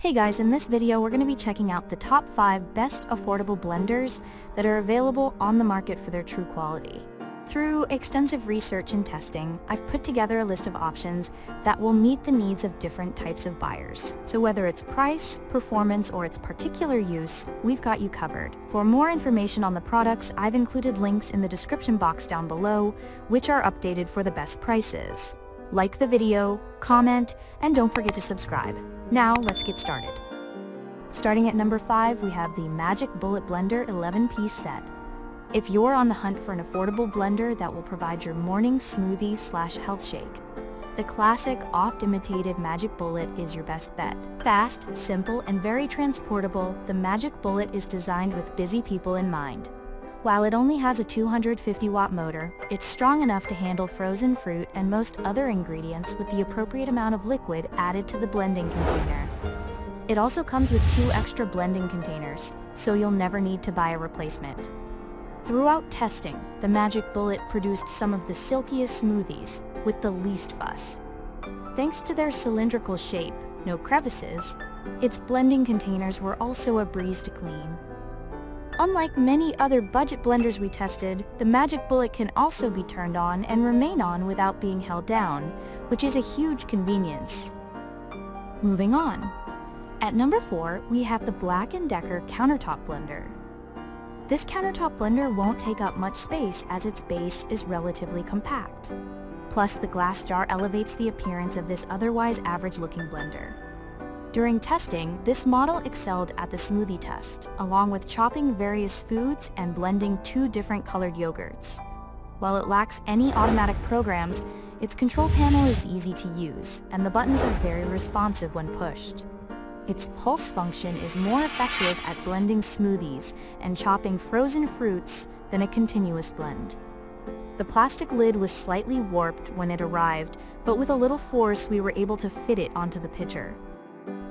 Hey guys, in this video we're going to be checking out the top 5 best affordable blenders that are available on the market for their true quality. Through extensive research and testing, I've put together a list of options that will meet the needs of different types of buyers. So whether it's price, performance, or its particular use, we've got you covered. For more information on the products, I've included links in the description box down below, which are updated for the best prices. Like the video, comment, and don't forget to subscribe. Now, let's get started. Starting at number 5, we have the Magic Bullet Blender 11-piece set. If you're on the hunt for an affordable blender that will provide your morning smoothie/health shake, the classic, oft-imitated Magic Bullet is your best bet. Fast, simple, and very transportable, the Magic Bullet is designed with busy people in mind. While it only has a 250-watt motor, it's strong enough to handle frozen fruit and most other ingredients with the appropriate amount of liquid added to the blending container. It also comes with 2 extra blending containers, so you'll never need to buy a replacement. Throughout testing, the Magic Bullet produced some of the silkiest smoothies with the least fuss. Thanks to their cylindrical shape, no crevices, its blending containers were also a breeze to clean. Unlike many other budget blenders we tested, the Magic Bullet can also be turned on and remain on without being held down, which is a huge convenience. Moving on. At number 4, we have the BLACK+DECKER Countertop Blender. This countertop blender won't take up much space as its base is relatively compact. Plus, the glass jar elevates the appearance of this otherwise average-looking blender. During testing, this model excelled at the smoothie test, along with chopping various foods and blending 2 different colored yogurts. While it lacks any automatic programs, its control panel is easy to use, and the buttons are very responsive when pushed. Its pulse function is more effective at blending smoothies and chopping frozen fruits than a continuous blend. The plastic lid was slightly warped when it arrived, but with a little force we were able to fit it onto the pitcher.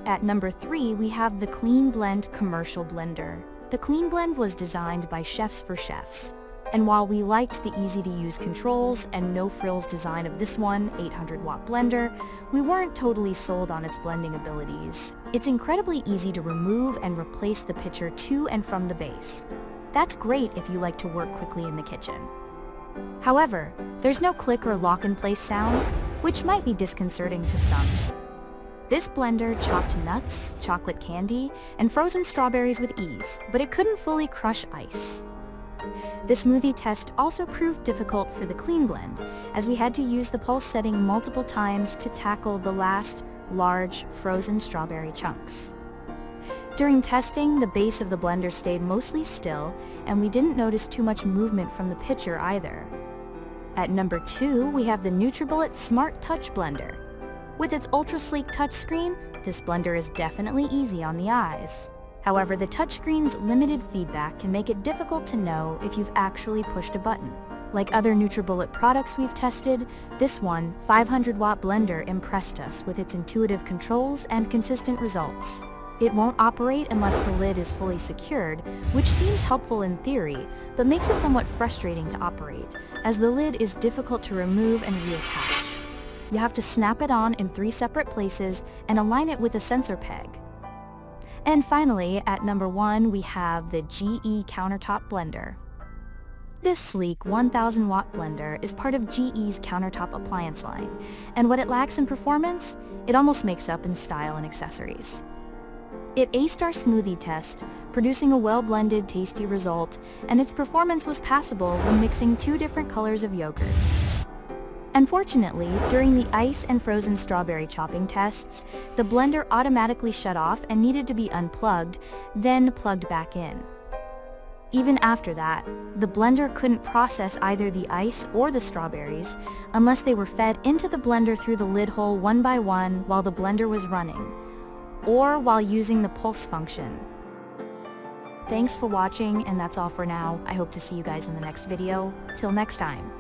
At number 3, we have the Cleanblend Commercial Blender. The Cleanblend was designed by chefs for chefs, and while we liked the easy-to-use controls and no-frills design of this 800-watt blender, we weren't totally sold on its blending abilities. It's incredibly easy to remove and replace the pitcher to and from the base. That's great if you like to work quickly in the kitchen. However, there's no click or lock-in-place sound, which might be disconcerting to some. This blender chopped nuts, chocolate candy, and frozen strawberries with ease, but it couldn't fully crush ice. The smoothie test also proved difficult for the Cleanblend, as we had to use the pulse setting multiple times to tackle the last, large, frozen strawberry chunks. During testing, the base of the blender stayed mostly still, and we didn't notice too much movement from the pitcher either. At number 2, we have the Nutribullet Smart Touch Blender. With its ultra-sleek touchscreen, this blender is definitely easy on the eyes. However, the touchscreen's limited feedback can make it difficult to know if you've actually pushed a button. Like other Nutribullet products we've tested, this 500-watt blender impressed us with its intuitive controls and consistent results. It won't operate unless the lid is fully secured, which seems helpful in theory, but makes it somewhat frustrating to operate, as the lid is difficult to remove and reattach. You have to snap it on in 3 separate places and align it with a sensor peg. And finally, at number 1, we have the GE Countertop Blender. This sleek 1000-watt blender is part of GE's countertop appliance line, and what it lacks in performance, it almost makes up in style and accessories. It aced our smoothie test, producing a well-blended, tasty result, and its performance was passable when mixing 2 different colors of yogurt. Unfortunately, during the ice and frozen strawberry chopping tests, the blender automatically shut off and needed to be unplugged, then plugged back in. Even after that, the blender couldn't process either the ice or the strawberries unless they were fed into the blender through the lid hole one by one while the blender was running, or while using the pulse function. Thanks for watching, and that's all for now. I hope to see you guys in the next video. Till next time.